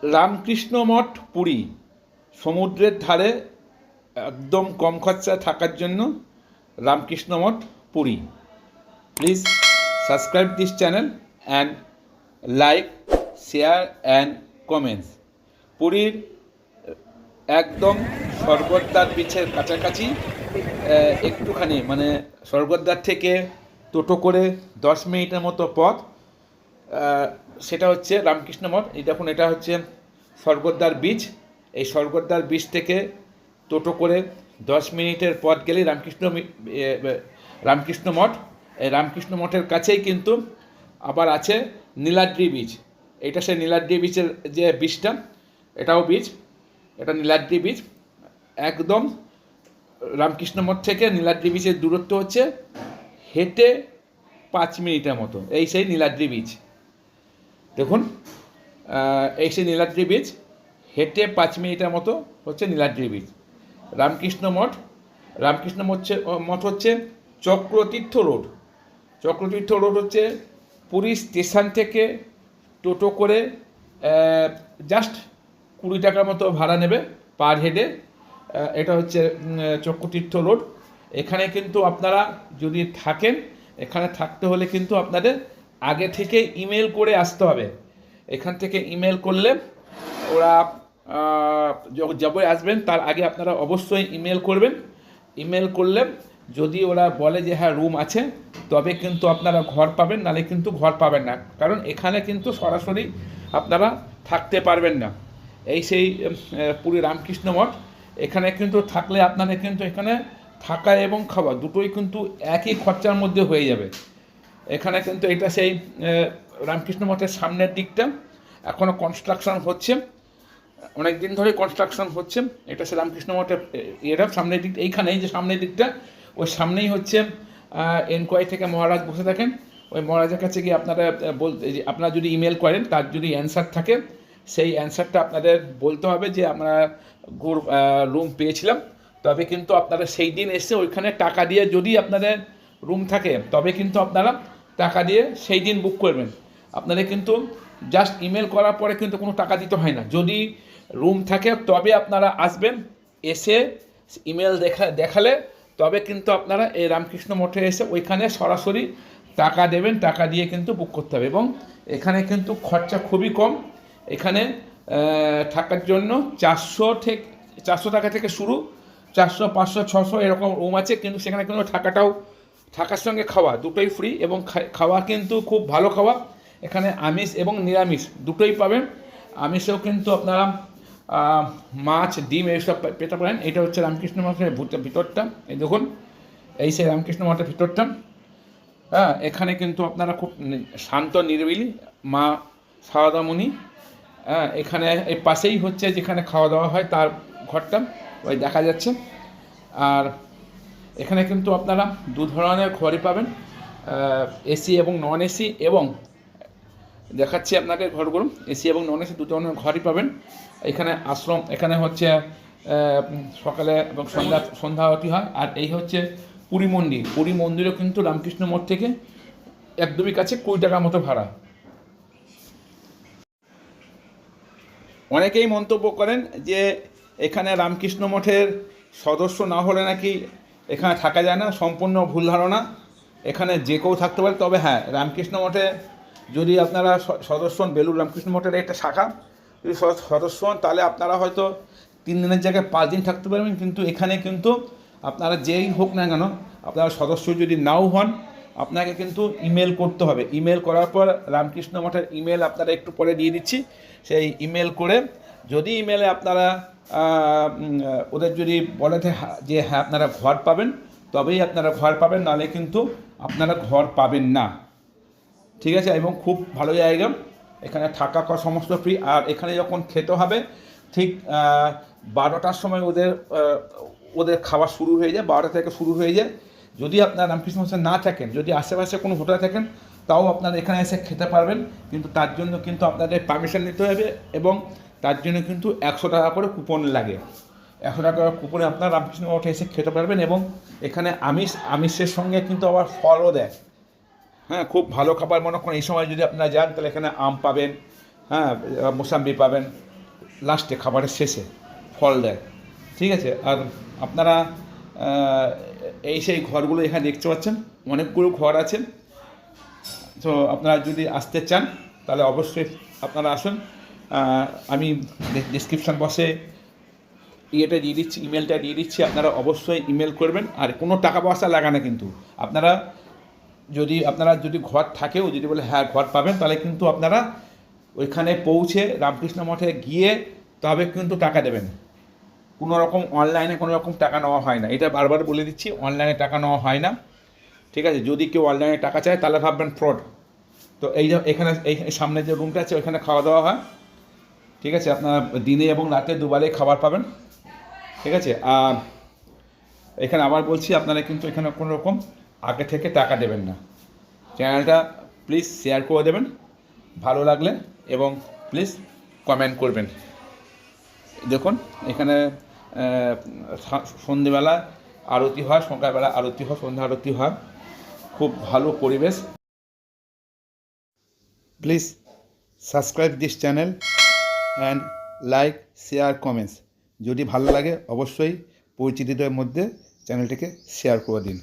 রামকৃষ্ণ মঠ পুরী সমুদ্রের ধারে একদম কম খরচায় থাকার জন্য Ramakrishna Math Puri. Please subscribe this channel and like, share and comments. পুরীর একদম স্বর্গদ্বার বিচের কাছাকাছি, একটুখানি মানে স্বর্গদ্বার থেকে টোটো করে 10 মিনিটের মতো পথ, সেটা হচ্ছে রামকৃষ্ণ মঠ। এই দেখুন, এটা হচ্ছে স্বর্গদ্বার বিচ। এই স্বর্গদ্বার বিচ থেকে টোটো করে 10 মিনিটের পথ গেলেই রামকৃষ্ণ মঠ। এই রামকৃষ্ণ মঠের কাছেই কিন্তু আবার আছে নীলাদ্রি বিচ। এটা সেই নীলাদ্রি বিচের যে বিচটা, এটাও বিচ, এটা নীলাদ্রি বিচ। একদম রামকৃষ্ণ মঠ থেকে নীলাদ্রি বিচের দূরত্ব হচ্ছে হেঁটে 5 মিনিটের মতো। এই সেই নীলাদ্রি বিচ, দেখুন, এই সেই নীলাদ্রি বিচ, হেঁটে 5 মিনিটের মতো হচ্ছে নীলাদ্রি বিচ। রামকৃষ্ণ মঠ হচ্ছে চক্রতীর্থ রোড। চক্রতীর্থ রোড হচ্ছে পুরী স্টেশন থেকে টোটো করে জাস্ট 20 টাকার মতো ভাড়া নেবে পার হেডে। এটা হচ্ছে চক্রতীর্থ রোড। এখানে কিন্তু আপনারা যদি থাকেন, এখানে থাকতে হলে কিন্তু আপনাদের আগে থেকে ইমেল করে আসতে হবে। এখান থেকে ইমেল করলে ওরা যবে আসবেন তার আগে আপনারা অবশ্যই ইমেল করবেন। ইমেল করলে যদি ওরা বলে যে হ্যাঁ রুম আছে, তবে কিন্তু আপনারা ঘর পাবেন, নাহলে কিন্তু ঘর পাবেন না। কারণ এখানে কিন্তু সরাসরি আপনারা থাকতে পারবেন না। এই সেই পুরী রামকৃষ্ণ মঠ। এখানে কিন্তু থাকলে আপনাদের কিন্তু এখানে থাকা এবং খাওয়া দুটোই কিন্তু একই খরচার মধ্যে হয়ে যাবে। এখানে কিন্তু এটা সেই রামকৃষ্ণ মঠের সামনের দিকটা এখনও কনস্ট্রাকশন হচ্ছে, অনেক দিন ধরে কনস্ট্রাকশন হচ্ছে। এটা সে রামকৃষ্ণ মঠের এরা সামনের দিক, এইখানেই যে সামনের দিকটা, ওই সামনেই হচ্ছে এনকোয়ারি থেকে মহারাজ বসে থাকেন। ওই মহারাজের কাছে গিয়ে আপনারা আপনারা যদি ইমেল করেন, তার যদি অ্যান্সার থাকে, সেই অ্যান্সারটা আপনাদের বলতে হবে যে আমরা রুম পেয়েছিলাম। তবে কিন্তু আপনারা সেই দিন এসে ওইখানে টাকা দিয়ে, যদি আপনাদের রুম থাকে, তবে কিন্তু আপনারা টাকা দিয়ে সেই দিন বুক করবেন। আপনাদের কিন্তু জাস্ট ইমেল করার পরে কিন্তু কোনো টাকা দিতে হয় না। যদি রুম থাকে তবে আপনারা আসবেন, এসে ইমেল দেখালে তবে কিন্তু আপনারা এই রামকৃষ্ণ মঠে এসে ওইখানে সরাসরি টাকা দেবেন, টাকা দিয়ে কিন্তু বুক করতে হবে। এবং এখানে কিন্তু খরচা খুবই কম। এখানে থাকার জন্য 400 টাকা থেকে শুরু, 400, 500, 600 এরকম রুম আছে। কিন্তু সেখানে কিন্তু থাকার সঙ্গে খাওয়া দুটোই ফ্রি, এবং খাওয়া কিন্তু খুব ভালো খাওয়া। এখানে আমিষ এবং নিরামিষ দুটোই পাবেন। আমিষেও কিন্তু আপনারা মাছ, ডিম এইসব পেতে পারেন। এটা হচ্ছে রামকৃষ্ণ মঠের ভিতরটা। এই দেখুন, এই সেই রামকৃষ্ণ মঠের ভিতরটা। হ্যাঁ, এখানে কিন্তু আপনারা খুব শান্ত নিরিবিলি, মা সারদামণি, হ্যাঁ, এখানে এই পাশেই হচ্ছে যেখানে খাওয়া দাওয়া হয় তার ঘরটা, ওই দেখা যাচ্ছে। আর এখানে কিন্তু আপনারা 2 ধরনের ঘরই পাবেন, এসি এবং নন এসি। এবং দেখাচ্ছি আপনাদের ঘরগুলো, এসি এবং নন এসি 2 ধরনের ঘরই পাবেন। এখানে আশ্রম, এখানে হচ্ছে সকালে এবং সন্ধ্যা আরতি হয়। আর এই হচ্ছে পুরী মন্দির। পুরী মন্দিরও কিন্তু রামকৃষ্ণ মঠ থেকে একদমই কাছে, 20 টাকার মতো ভাড়া। অনেকেই মন্তব্য করেন যে এখানে রামকৃষ্ণ মঠের সদস্য না হলে নাকি এখানে থাকা যায় না। সম্পূর্ণ ভুল ধারণা। এখানে যে কেউ থাকতে পারে। তবে হ্যাঁ, রামকৃষ্ণ মঠে যদি আপনারা সদস্য হন, বেলুড় রামকৃষ্ণ মঠের একটা শাখা, যদি সদস্য হন, তাহলে আপনারা হয়তো 3 দিনের জায়গায় 5 দিন থাকতে পারবেন। কিন্তু এখানে কিন্তু আপনারা যেই হোক না কেন, আপনারা সদস্য যদি নাও হন, আপনাকে কিন্তু ইমেল করতে হবে। ইমেল করার পর রামকৃষ্ণ মঠের ইমেল আপনারা একটু পরে দিয়ে দিচ্ছি। সেই ইমেল করে যদি ইমেলে আপনারা ওদের যদি বলে যে হ্যাঁ আপনারা ঘর পাবেন, তবেই আপনারা ঘর পাবেন, নাহলে কিন্তু আপনারা ঘর পাবেন না। ঠিক আছে? এবং খুব ভালো জায়গা, এখানে থাকা খাওয়া সমস্ত ফ্রি। আর এখানে যখন খেতে হবে, ঠিক 12টার সময় ওদের খাওয়া শুরু হয়ে যায়, 12টা থেকে শুরু হয়ে যায়। যদি আপনারা রামকৃষ্ণ মঠে না থাকেন, যদি আশেপাশে কোনো হোটেলে থাকেন, তাও আপনারা এখানে এসে খেতে পারবেন। কিন্তু তার জন্য কিন্তু আপনাদের পারমিশন নিতে হবে, এবং তার জন্য কিন্তু 100 টাকা করে কুপন লাগে। 100 টাকা কুপনে আপনারা রামকৃষ্ণ মঠে এসে খেতে পারবেন। এবং এখানে আমিষের সঙ্গে কিন্তু আবার ফলও দেয়। হ্যাঁ, খুব ভালো খাবার। মনে করেন এই সময় যদি আপনারা যান, তাহলে এখানে আম পাবেন, হ্যাঁ, মোসাম্বি পাবেন, লাস্টে খাবারের শেষে ফল দেয়, ঠিক আছে। আর আপনারা এই সেই ঘরগুলো এখানে দেখতে পাচ্ছেন, অনেকগুলো ঘর আছে। তো আপনারা যদি আসতে চান তাহলে অবশ্যই আপনারা আসুন। আমি ডিসক্রিপশান বক্সে ইয়েটা দিয়ে দিচ্ছি, ইমেলটা দিয়ে দিচ্ছি, আপনারা অবশ্যই ইমেল করবেন। আর কোনো টাকা পয়সা লাগে না কিন্তু। আপনারা যদি ঘর থাকেও, যদি বলে হ্যাঁ ঘর পাবেন, তাহলে কিন্তু আপনারা ওইখানে পৌঁছে রামকৃষ্ণ মঠে গিয়ে তবে কিন্তু টাকা দেবেন। কোনো রকম অনলাইনে কোনো রকম টাকা নেওয়া হয় না, এটা বারবার বলে দিচ্ছি, অনলাইনে টাকা নেওয়া হয় না, ঠিক আছে। যদি কেউ অনলাইনে টাকা চায় তাহলে ভাববেন ফ্রড। তো এই যে এখানে এই সামনে যে রুমটা আছে ওইখানে খাওয়া দাওয়া হয়, ঠিক আছে। আপনারা দিনে এবং রাতে দুবারেই খাবার পাবেন, ঠিক আছে। আর এখানে আবার বলছি, আপনারা কিন্তু এখানে কোনো রকম আগে থেকে টাকা দেবেন না। চ্যানেলটা প্লিজ শেয়ার করে দেবেন ভালো লাগলে, এবং প্লিজ কমেন্ট করবেন। দেখুন এখানে সন্ধেবেলা আরতি হয়, সকালবেলা আরতি হয়, সন্ধ্যা আরতি হয়, খুব ভালো পরিবেশ। Please subscribe this channel and like, share, comments. যদি ভালো লাগে অবশ্যই পরিচিতদের মধ্যে চ্যানেলটিকে শেয়ার করে দিন।